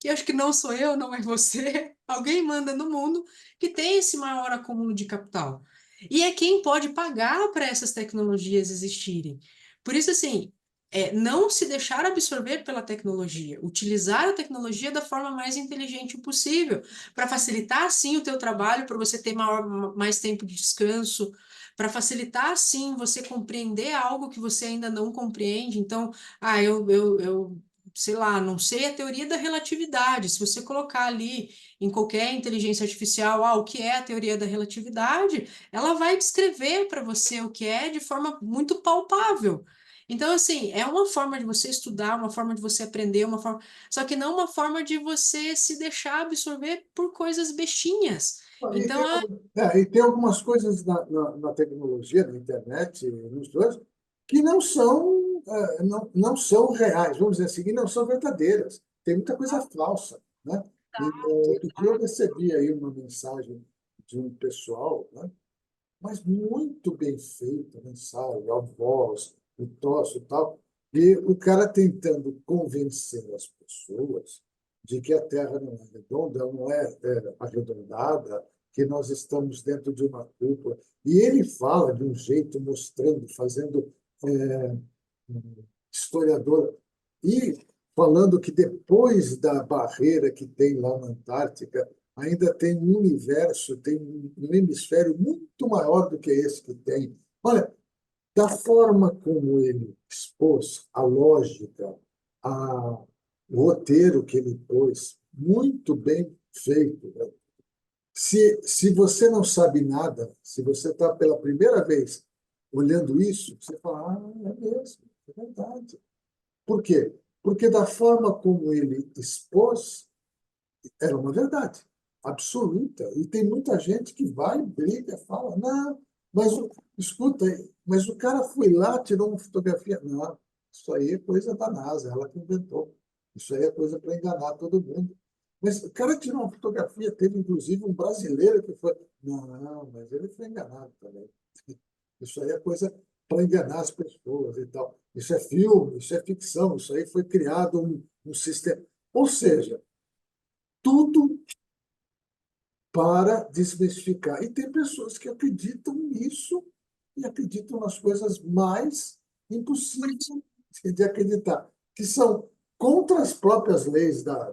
Que acho que não sou eu, não é você, alguém manda no mundo que tem esse maior acúmulo de capital. E é quem pode pagar para essas tecnologias existirem. Por isso, assim, não se deixar absorver pela tecnologia, utilizar a tecnologia da forma mais inteligente possível, para facilitar, sim, o teu trabalho, para você ter mais tempo de descanso, para facilitar, sim, você compreender algo que você ainda não compreende. Então, eu sei lá, não sei a teoria da relatividade. Se você colocar ali em qualquer inteligência artificial, o que é a teoria da relatividade, ela vai descrever para você o que é de forma muito palpável. Então, assim, é uma forma de você estudar, uma forma de você aprender, uma forma, só que não uma forma de você se deixar absorver por coisas bestinhas. E Então, tem, e tem algumas coisas na tecnologia, na internet, nos dois, que não são reais, vamos dizer assim, que não são verdadeiras. Tem muita coisa falsa, né? Outro dia eu recebi aí uma mensagem de um pessoal, né? Mas muito bem feita a mensagem, a voz, o troço e tal, e o cara tentando convencer as pessoas de que a Terra não é redonda, não é arredondada, que nós estamos dentro de uma cúpula. E ele fala de um jeito, mostrando, fazendo historiador, e falando que depois da barreira que tem lá na Antártica, ainda tem um universo, tem um hemisfério muito maior do que esse que tem. Olha, da forma como ele expôs a lógica, o roteiro que ele pôs, muito bem feito, né? Se você não sabe nada, se você está pela primeira vez olhando isso, você fala, é mesmo, é verdade. Por quê? Porque da forma como ele expôs, era uma verdade absoluta. E tem muita gente que vai, briga, fala, não, escuta, mas o cara foi lá, tirou uma fotografia. Não, isso aí é coisa da NASA, ela que inventou. Isso aí é coisa para enganar todo mundo. Mas o cara tirou uma fotografia, teve inclusive um brasileiro que foi. Não, mas ele foi enganado também. Isso aí é coisa. para enganar as pessoas e tal. Isso é filme, isso é ficção, isso aí foi criado um sistema. Ou seja, tudo para desmistificar. E tem pessoas que acreditam nisso e acreditam nas coisas mais impossíveis de acreditar, que são contra as próprias leis da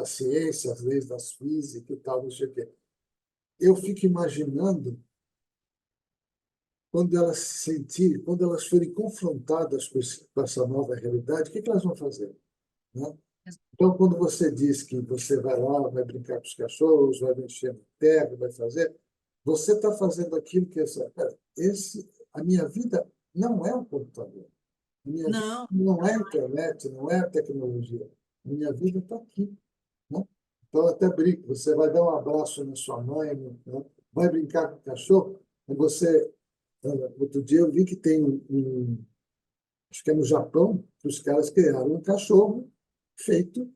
ciência, as leis das físicas e tal, não sei o quê. Eu fico imaginando quando elas se sentirem, quando elas forem confrontadas com essa nova realidade, o que elas vão fazer, né? Então, quando você diz que você vai lá, vai brincar com os cachorros, vai mexer no terra, vai fazer, você está fazendo aquilo que a minha vida não é um computador. A minha vida Não, não é a internet, não é a tecnologia. A minha vida está aqui, né? Então, eu até brinco, você vai dar um abraço na sua mãe, né? Vai brincar com o cachorro, e você... Outro dia eu vi que tem acho que é no Japão, que os caras criaram um cachorro feito,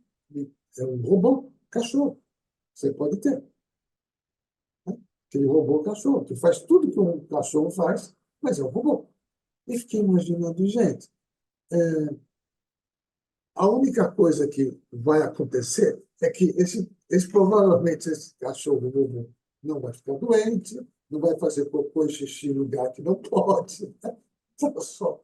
é um robô cachorro. Você pode ter, né? Aquele robô cachorro, que faz tudo que um cachorro faz, mas é um robô. E fiquei imaginando, gente, a única coisa que vai acontecer é que provavelmente esse cachorro robô não vai ficar doente, não vai fazer cocô e xixi em lugar que não pode. Só.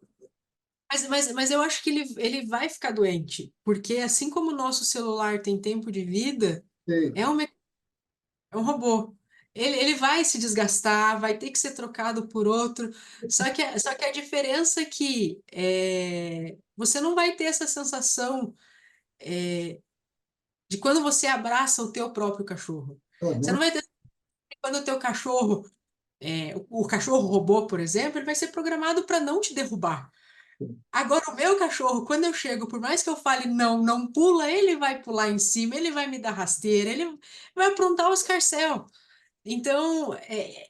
mas eu acho que ele vai ficar doente, porque assim como o nosso celular tem tempo de vida, Sim, é um, é um robô. Ele vai se desgastar, vai ter que ser trocado por outro. Só que a diferença é que você não vai ter essa sensação de quando você abraça o teu próprio cachorro. Você não aham, vai ter quando o teu cachorro, o cachorro robô, por exemplo, ele vai ser programado para não te derrubar. Agora, o meu cachorro, quando eu chego, por mais que eu fale não, não pula, ele vai pular em cima, ele vai me dar rasteira, ele vai aprontar o escarcéu. Então,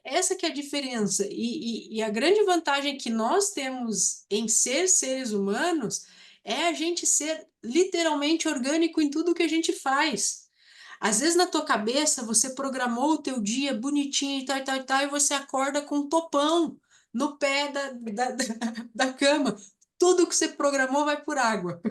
essa que é a diferença. E a grande vantagem que nós temos em ser seres humanos é a gente ser literalmente orgânico em tudo que a gente faz. Às vezes na tua cabeça você programou o teu dia bonitinho e tal, e tal, e tal, e você acorda com um topão no pé da cama. Tudo que você programou vai por água.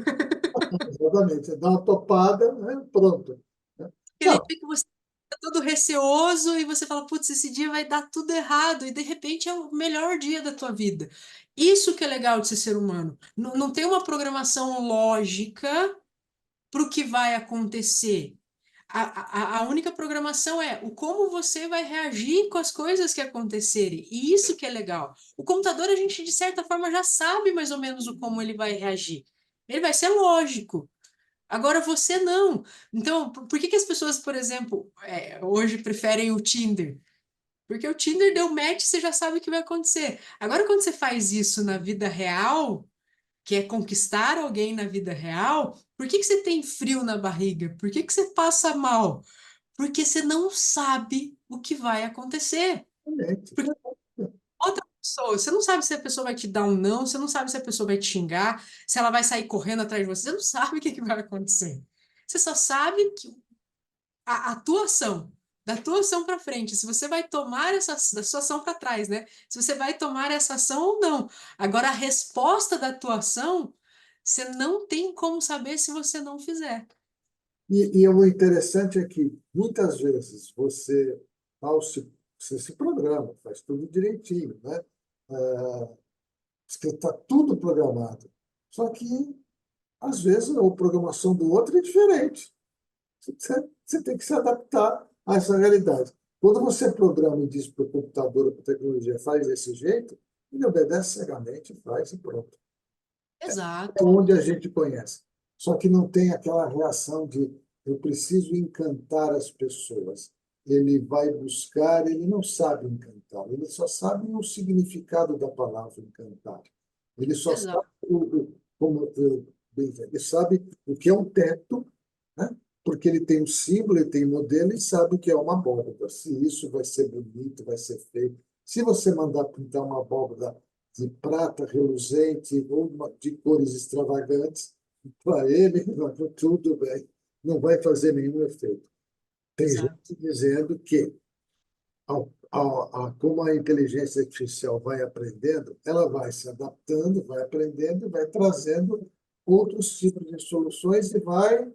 exatamente. Você dá uma topada, né? Pronto, né? Aquele Não, dia que você tá todo receoso e você fala, putz, esse dia vai dar tudo errado, e de repente é o melhor dia da tua vida. Isso que é legal de ser ser humano. Não tem uma programação lógica para o que vai acontecer. A única programação é o como você vai reagir com as coisas que acontecerem. E isso que é legal. O computador, a gente, de certa forma, já sabe mais ou menos o como ele vai reagir. Ele vai ser lógico. Agora você não. Então, por que que as pessoas, por exemplo, hoje preferem o Tinder? Porque o Tinder deu match, você já sabe o que vai acontecer. Agora, quando você faz isso na vida real, que é conquistar alguém na vida real, por que que você tem frio na barriga? Por que que você passa mal? Porque você não sabe o que vai acontecer. realmente. Porque outra pessoa, você não sabe se a pessoa vai te dar um não, você não sabe se a pessoa vai te xingar, se ela vai sair correndo atrás de você, você não sabe o que que vai acontecer. Você só sabe que a atuação, da tua ação para frente, se você vai tomar da sua ação para trás, né? Se você vai tomar essa ação ou não. Agora, a resposta da tua ação, você não tem como saber se você não fizer. E o interessante é que, muitas vezes, você se programa, faz tudo direitinho, né? Ah, está tudo programado. Só que, às vezes, a programação do outro é diferente. Você tem que se adaptar a essa realidade. Quando você programa e diz para o computador ou para a tecnologia, faz desse jeito, ele obedece cegamente, faz e pronto. É Exato, onde a gente conhece. Só que não tem aquela reação de eu preciso encantar as pessoas. Ele vai buscar, ele não sabe encantar, ele só sabe o significado da palavra encantar. Ele só sabe exato, como ele sabe o que é um teto, né? Porque ele tem um símbolo, ele tem um modelo e sabe o que é uma abóbora. Se isso vai ser bonito, vai ser feio. Se você mandar pintar uma abóbora de prata reluzente ou de cores extravagantes, para ele, tudo bem, não vai fazer nenhum efeito. Tem exato. gente dizendo que como a inteligência artificial vai aprendendo, ela vai se adaptando, vai aprendendo, vai trazendo outros tipos de soluções e vai,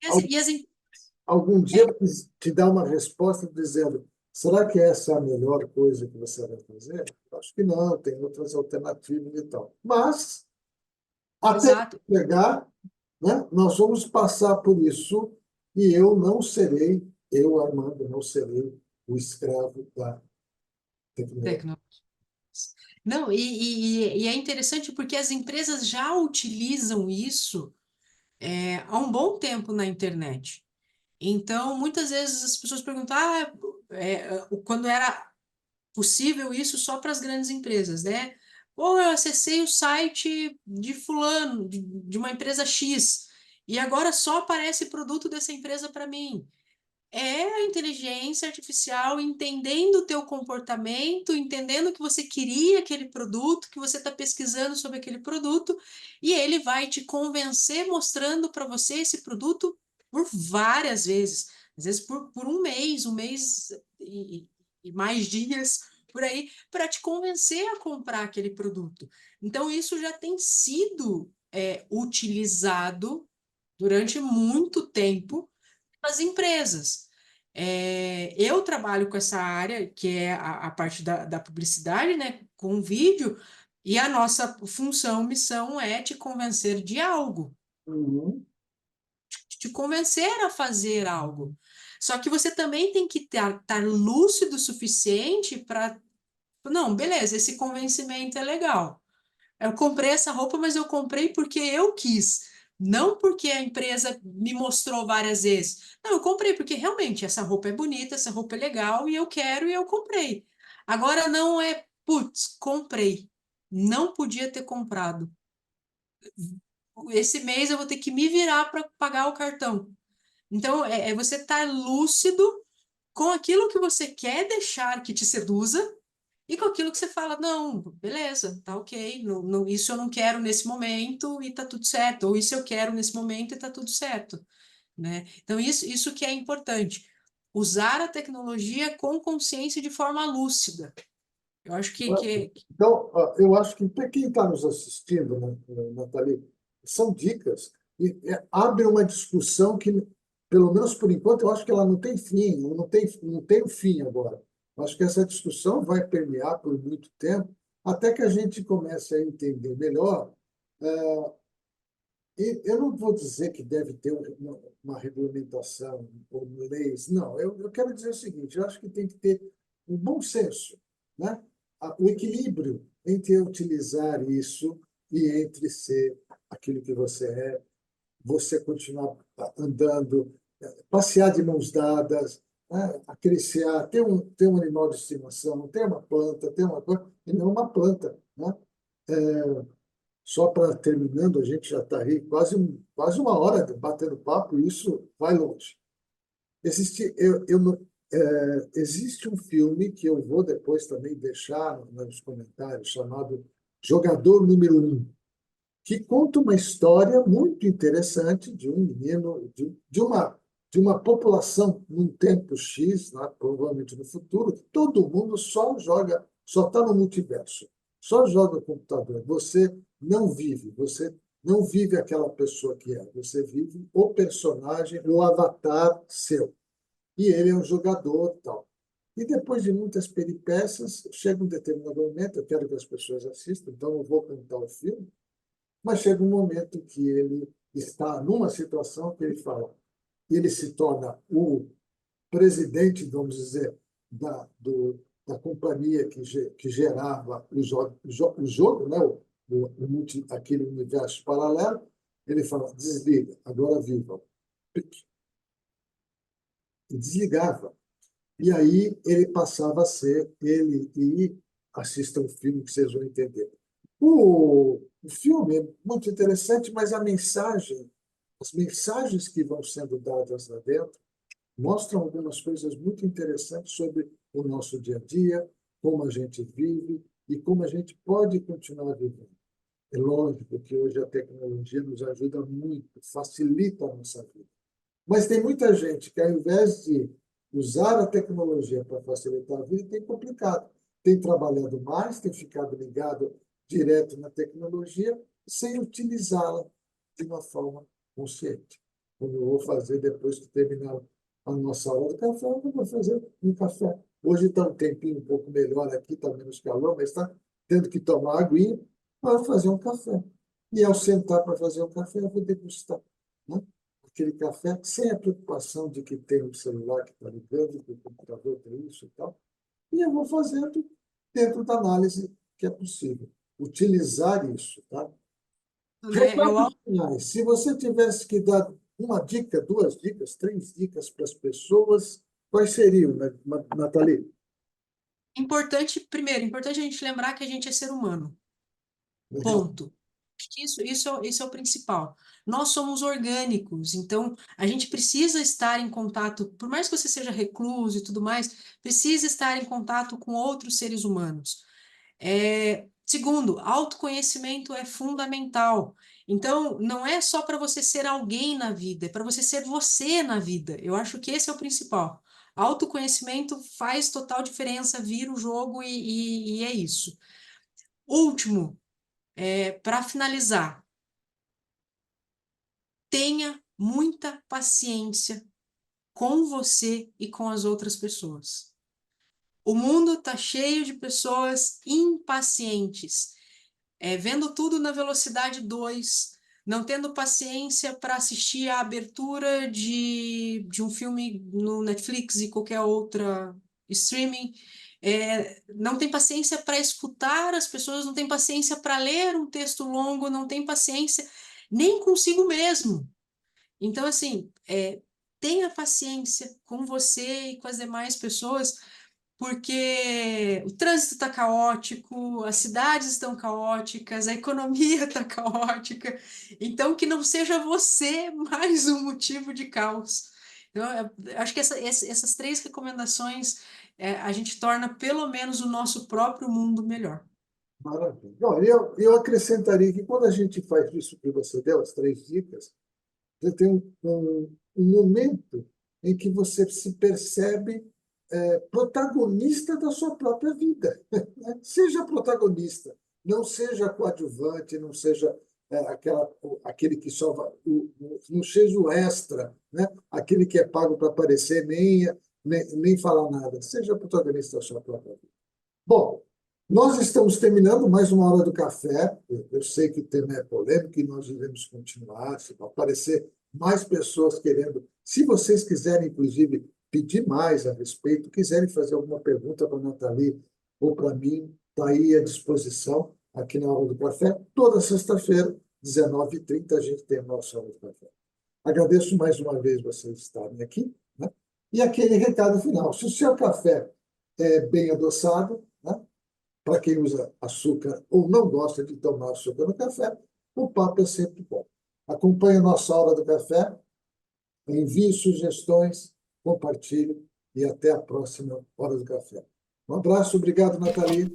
E as, al- e as, em- algum dia, te dar uma resposta dizendo: será que essa é a melhor coisa que você vai fazer? Eu acho que não, tem outras alternativas e tal. Mas, até Exato. chegar, né, nós vamos passar por isso e eu, Armando, não serei o escravo da tecnologia. Tecnologia. Não, e é interessante porque as empresas já utilizam isso há um bom tempo na internet. Então, muitas vezes as pessoas perguntam, quando era possível isso só para as grandes empresas, né? Ou eu acessei o site de fulano, de uma empresa X, e agora só aparece produto dessa empresa para mim. É a inteligência artificial entendendo o teu comportamento, entendendo que você queria aquele produto, que você está pesquisando sobre aquele produto, e ele vai te convencer mostrando para você esse produto por várias vezes, às vezes por um mês e mais dias por aí, para te convencer a comprar aquele produto. Então, isso já tem sido utilizado durante muito tempo as empresas. Eu trabalho com essa área, que é a parte da publicidade, né, com vídeo, e a nossa função, missão é te convencer de algo, Uhum. te convencer a fazer algo. Só que você também tem que estar lúcido o suficiente para. Não, beleza, esse convencimento é legal. Eu comprei essa roupa, mas eu comprei porque eu quis, não porque a empresa me mostrou várias vezes. Não, eu comprei porque realmente essa roupa é bonita, essa roupa é legal e eu quero e eu comprei. Agora não é, putz, comprei. Não podia ter comprado. Esse mês eu vou ter que me virar para pagar o cartão. Então, é você estar lúcido com aquilo que você quer deixar que te seduza e com aquilo que você fala, não, beleza, tá ok, isso eu não quero nesse momento e tá tudo certo, ou isso eu quero nesse momento e tá tudo certo, né? Então, isso que é importante, usar a tecnologia com consciência de forma lúcida. Eu acho que Então, eu acho que para quem está nos assistindo, né, Nathalie, são dicas e abre uma discussão que, pelo menos por enquanto, eu acho que ela não tem fim, não tem um fim agora. Eu acho que essa discussão vai permear por muito tempo, até que a gente comece a entender melhor. E eu não vou dizer que deve ter uma regulamentação ou leis, não. Eu quero dizer o seguinte: eu acho que tem que ter um bom senso, né? O equilíbrio entre utilizar isso e entre ser aquilo que você é, você continuar andando, passear de mãos dadas, né? Acariciar, ter um animal de estimação, ter uma planta, ter uma coisa, e não uma planta, né? Só para terminando, a gente já está aí quase uma hora batendo papo, e isso vai longe. Existe um filme que eu vou depois também deixar nos comentários, chamado Jogador Número Um, que conta uma história muito interessante de um menino, de uma população num tempo X, né, provavelmente no futuro, que todo mundo só joga, só está no multiverso, só joga computador. Você não vive aquela pessoa que é, você vive o personagem, o avatar seu. E ele é um jogador e tal. E depois de muitas peripécias, chega um determinado momento, eu quero que as pessoas assistam, então eu vou contar o filme, mas chega um momento que ele está numa situação que ele fala, ele se torna o presidente, vamos dizer, da companhia que gerava o jogo, né? Aquele universo paralelo. Ele fala: desliga, agora viva. E desligava. E aí ele passava a ser ele, e assista um filme que vocês vão entender. O filme é muito interessante, mas as mensagens que vão sendo dadas lá dentro mostram algumas coisas muito interessantes sobre o nosso dia a dia, como a gente vive e como a gente pode continuar vivendo. É lógico que hoje a tecnologia nos ajuda muito, facilita a nossa vida. Mas tem muita gente que, ao invés de usar a tecnologia para facilitar a vida e tem complicado. Tem trabalhado mais, tem ficado ligado direto na tecnologia, sem utilizá-la de uma forma consciente. Como eu vou fazer depois que terminar a nossa hora do café, eu vou fazer um café. Hoje está um tempinho um pouco melhor aqui, está menos calor, mas está tendo que tomar aguinha para fazer um café. E ao sentar para fazer um café, eu vou degustar, né? Aquele café sem a preocupação de que tem um celular que está ligando, que o computador tem isso e tal. E eu vou fazendo dentro da análise que é possível. Utilizar isso, tá? Né? Recados finais. Se você tivesse que dar uma dica, duas dicas, três dicas para as pessoas, quais seriam, Nathalie? Importante a gente lembrar que a gente é ser humano. Ponto. Acho que isso é o principal. Nós somos orgânicos, então a gente precisa estar em contato, por mais que você seja recluso e tudo mais, precisa estar em contato com outros seres humanos. Segundo, autoconhecimento é fundamental. Então, não é só para você ser alguém na vida, é para você ser você na vida. Eu acho que esse é o principal. Autoconhecimento faz total diferença, vira o jogo e é isso. Último, para finalizar, tenha muita paciência com você e com as outras pessoas. O mundo está cheio de pessoas impacientes, vendo tudo na velocidade 2, não tendo paciência para assistir a abertura de um filme no Netflix e qualquer outra streaming, não tem paciência para escutar as pessoas, não tem paciência para ler um texto longo, não tem paciência nem consigo mesmo. Então, assim, tenha paciência com você e com as demais pessoas, porque o trânsito está caótico, as cidades estão caóticas, a economia está caótica, então que não seja você mais um motivo de caos. Então, eu acho que essas três recomendações a gente torna pelo menos o nosso próprio mundo melhor. Maravilha. Bom, eu acrescentaria que quando a gente faz isso que você deu, as três dicas, você tem um momento em que você se percebe protagonista da sua própria vida, né? Seja protagonista, não seja coadjuvante, não seja aquele que só não seja o extra, né? Aquele que é pago para aparecer nem falar nada. Seja protagonista da sua própria vida. Bom, nós estamos terminando mais uma hora do café. Eu sei que o tema é polêmico e nós iremos continuar. Se aparecer mais pessoas querendo, se vocês quiserem, inclusive, pedir mais a respeito, quiserem fazer alguma pergunta para a Nathalie ou para mim, está aí à disposição aqui na hora do café. Toda sexta-feira, 19h30, a gente tem a nossa hora do café. Agradeço mais uma vez vocês estarem aqui, né? E aquele recado final. Se o seu café é bem adoçado, né? Para quem usa açúcar ou não gosta de tomar açúcar no café, o papo é sempre bom. Acompanhe a nossa aula do café, envie sugestões, compartilhe e até a próxima hora do café. Um abraço, obrigado, Nathalie.